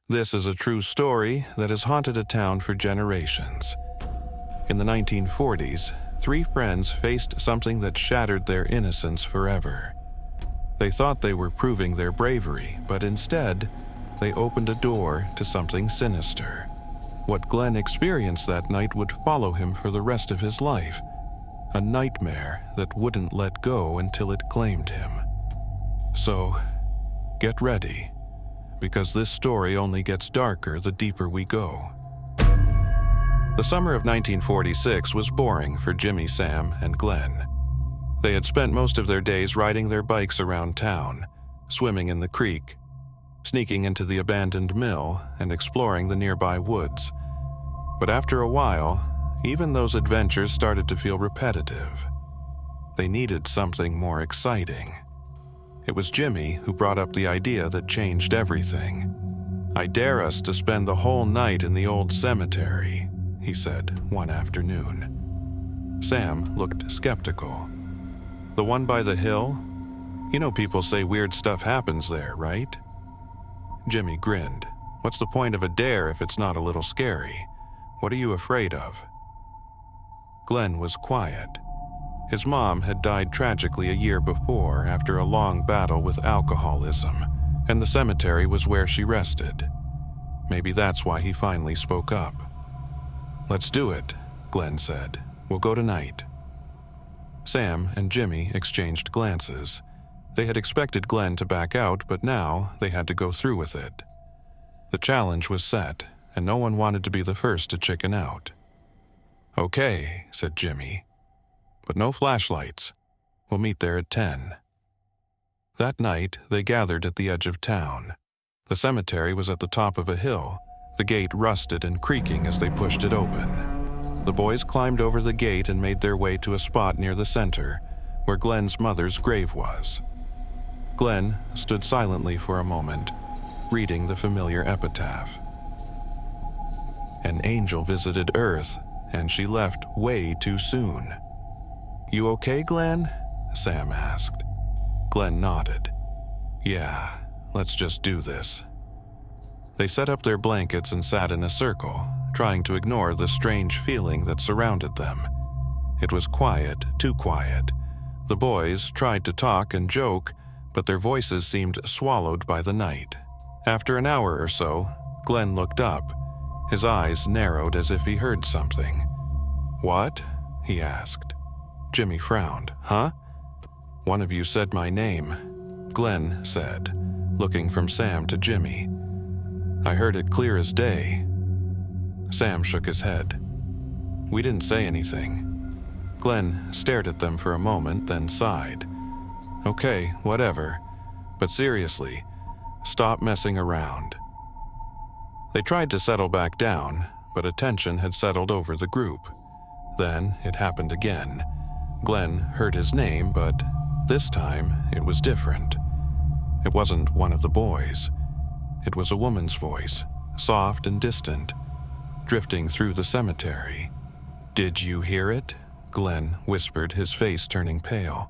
This is a true story that has haunted a town for generations. In the 1940s, three friends faced something that shattered their innocence forever. They thought they were proving their bravery, but instead, they opened a door to something sinister. What Glenn experienced that night would follow him for the rest of his life, a nightmare that wouldn't let go until it claimed him. So, get ready, because this story only gets darker the deeper we go. The summer of 1946 was boring for Jimmy, Sam, and Glenn. They had spent most of their days riding their bikes around town, swimming in the creek, sneaking into the abandoned mill, and exploring the nearby woods. But after a while, even those adventures started to feel repetitive. They needed something more exciting. It was Jimmy who brought up the idea that changed everything. "I dare us to spend the whole night in the old cemetery," he said one afternoon. Sam looked skeptical. "The one by the hill? You know people say weird stuff happens there, right?" Jimmy grinned. "What's the point of a dare if it's not a little scary? What are you afraid of?" Glenn was quiet. His mom had died tragically a year before after a long battle with alcoholism, and the cemetery was where she rested. Maybe that's why he finally spoke up. "Let's do it," Glenn said. "We'll go tonight." Sam and Jimmy exchanged glances. They had expected Glenn to back out, but now they had to go through with it. The challenge was set, and no one wanted to be the first to chicken out. "Okay," said Jimmy. "But no flashlights. We'll meet there at 10. That night, they gathered at the edge of town. The cemetery was at the top of a hill, the gate rusted and creaking as they pushed it open. The boys climbed over the gate and made their way to a spot near the center, where Glenn's mother's grave was. Glenn stood silently for a moment, reading the familiar epitaph. "An angel visited Earth, and she left way too soon." "You okay, Glenn?" Sam asked. Glenn nodded. "Yeah, let's just do this." They set up their blankets and sat in a circle, trying to ignore the strange feeling that surrounded them. It was quiet, too quiet. The boys tried to talk and joke, but their voices seemed swallowed by the night. After an hour or so, Glenn looked up. His eyes narrowed as if he heard something. "What?" he asked. Jimmy frowned. "Huh?" "One of you said my name," Glenn said, looking from Sam to Jimmy. "I heard it clear as day." Sam shook his head. "We didn't say anything." Glenn stared at them for a moment, then sighed. "Okay, whatever. But seriously, stop messing around." They tried to settle back down, but attention had settled over the group. Then it happened again. Glenn heard his name, but this time it was different. It wasn't one of the boys. It was a woman's voice, soft and distant, drifting through the cemetery. "Did you hear it?" Glenn whispered, his face turning pale.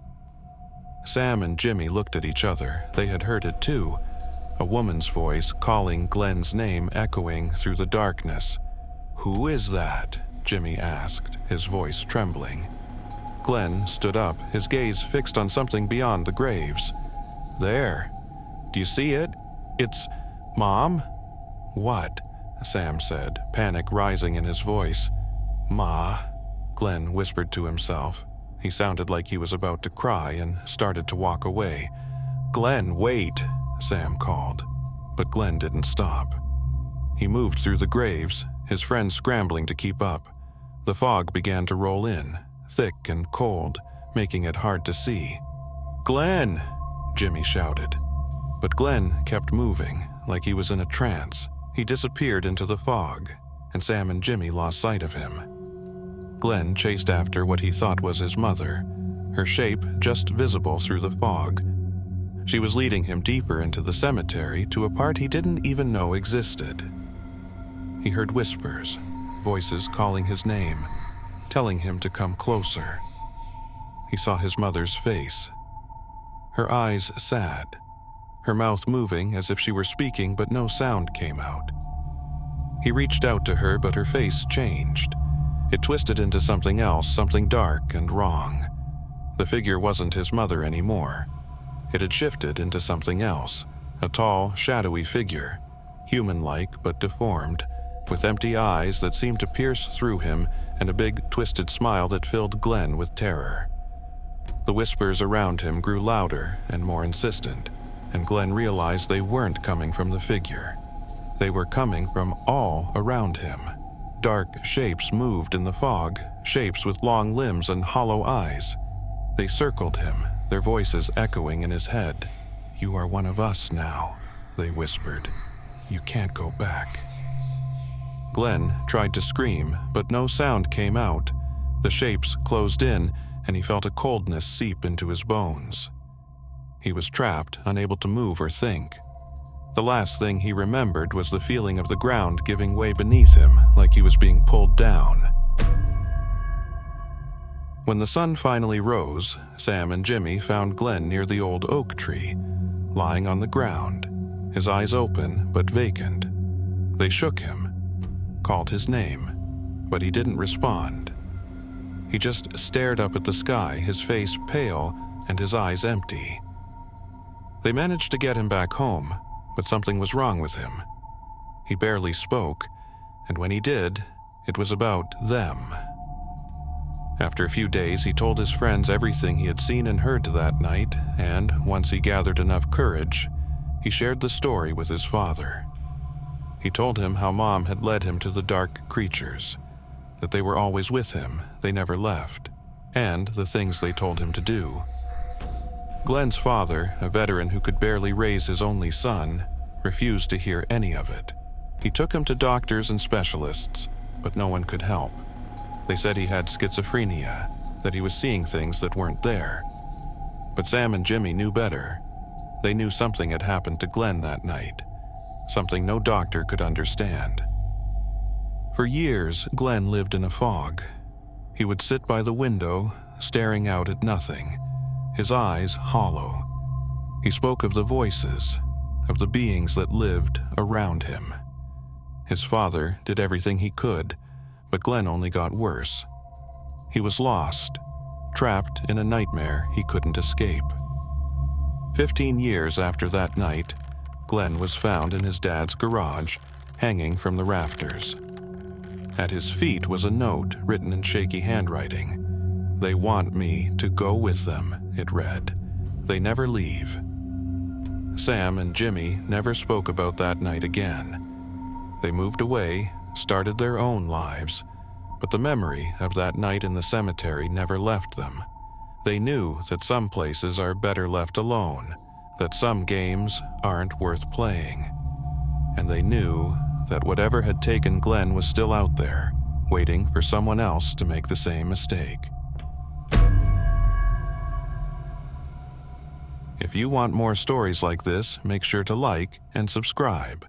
Sam and Jimmy looked at each other. They had heard it too, a woman's voice calling Glenn's name echoing through the darkness. "Who is that?" Jimmy asked, his voice trembling. Glenn stood up, his gaze fixed on something beyond the graves. "There. Do you see it? It's Mom?" "What?" Sam said, panic rising in his voice. "Ma," Glenn whispered to himself. He sounded like he was about to cry and started to walk away. "Glenn, wait," Sam called. But Glenn didn't stop. He moved through the graves, his friends scrambling to keep up. The fog began to roll in, thick and cold, making it hard to see. "Glenn!" Jimmy shouted. But Glenn kept moving, like he was in a trance. He disappeared into the fog, and Sam and Jimmy lost sight of him. Glenn chased after what he thought was his mother, her shape just visible through the fog. She was leading him deeper into the cemetery to a part he didn't even know existed. He heard whispers, voices calling his name, telling him to come closer. He saw his mother's face, her eyes sad, her mouth moving as if she were speaking, but no sound came out. He reached out to her, but her face changed. It twisted into something else, something dark and wrong. The figure wasn't his mother anymore. It had shifted into something else, a tall, shadowy figure, human-like but deformed, with empty eyes that seemed to pierce through him and a big, twisted smile that filled Glenn with terror. The whispers around him grew louder and more insistent, and Glenn realized they weren't coming from the figure. They were coming from all around him. Dark shapes moved in the fog, shapes with long limbs and hollow eyes. They circled him, their voices echoing in his head. "You are one of us now," they whispered. "You can't go back." Glenn tried to scream, but no sound came out. The shapes closed in, and he felt a coldness seep into his bones. He was trapped, unable to move or think. The last thing he remembered was the feeling of the ground giving way beneath him, like he was being pulled down. When the sun finally rose, Sam and Jimmy found Glenn near the old oak tree, lying on the ground, his eyes open but vacant. They shook him, called his name, but he didn't respond. He just stared up at the sky, his face pale and his eyes empty. They managed to get him back home, but something was wrong with him. He barely spoke, and when he did, it was about them. After a few days, he told his friends everything he had seen and heard that night, and once he gathered enough courage, he shared the story with his father. He told him how Mom had led him to the dark creatures, that they were always with him, they never left, and the things they told him to do. Glenn's father, a veteran who could barely raise his only son, refused to hear any of it. He took him to doctors and specialists, but no one could help. They said he had schizophrenia, that he was seeing things that weren't there. But Sam and Jimmy knew better. They knew something had happened to Glenn that night, something no doctor could understand. For years, Glenn lived in a fog. He would sit by the window, staring out at nothing, his eyes hollow. He spoke of the voices, of the beings that lived around him. His father did everything he could, but Glenn only got worse. He was lost, trapped in a nightmare he couldn't escape. 15 years after that night, Glenn was found in his dad's garage, hanging from the rafters. At his feet was a note written in shaky handwriting. "They want me to go with them," it read. "They never leave." Sam and Jimmy never spoke about that night again. They moved away, started their own lives, but the memory of that night in the cemetery never left them. They knew that some places are better left alone, that some games aren't worth playing. And they knew that whatever had taken Glenn was still out there, waiting for someone else to make the same mistake. If you want more stories like this, make sure to like and subscribe.